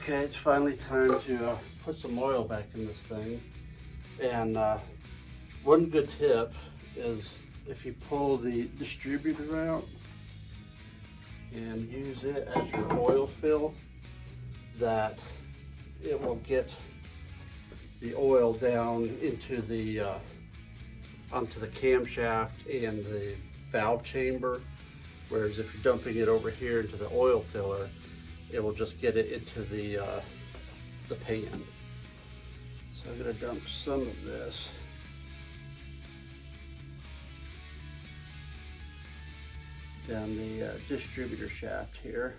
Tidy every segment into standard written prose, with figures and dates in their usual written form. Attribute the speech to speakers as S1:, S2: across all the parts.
S1: Okay, it's finally time to put some oil back in this thing. And one good tip is if you pull the distributor out and use it as your oil fill, that it will get the oil down into the onto the camshaft and the valve chamber, whereas if you're dumping it over here into the oil filler, it will just get it into the pan. So I'm going to dump some of this down the distributor shaft here,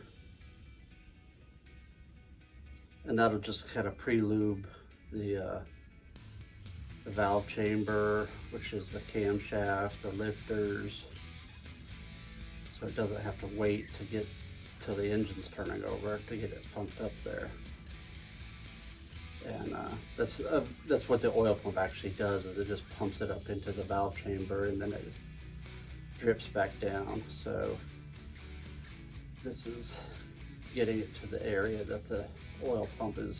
S1: and that'll just kind of pre-lube the valve chamber, which is the camshaft, the lifters, so it doesn't have to wait to get till the engine's turning over to get it pumped up there. And that's what the oil pump actually does, is it just pumps it up into the valve chamber and then it drips back down. So this is getting it to the area that the oil pump is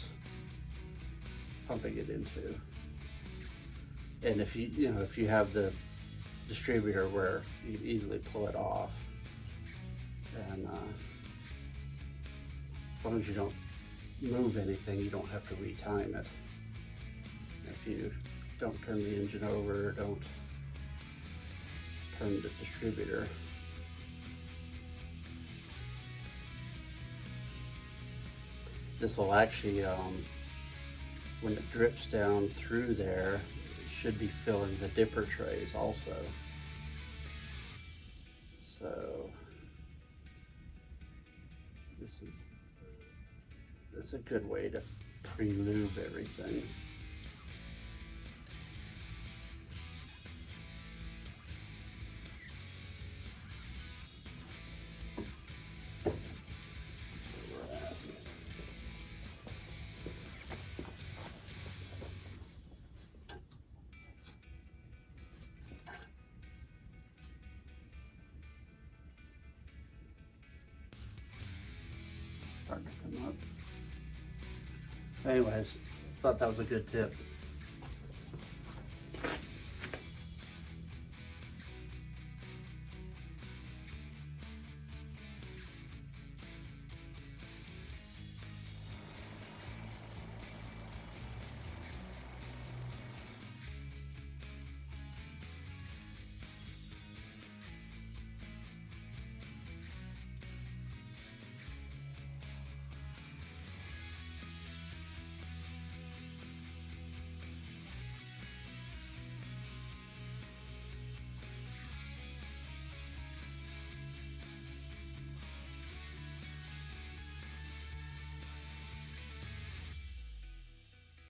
S1: pumping it into. And if you have the distributor where you can easily pull it off, and as long as you don't move anything, you don't have to retime it. If you don't turn the engine over, don't turn the distributor. This will actually, when it drips down through there, it should be filling the dipper trays also. So this is a good way to pre-lube everything. Starting to come up. Anyways, thought that was a good tip.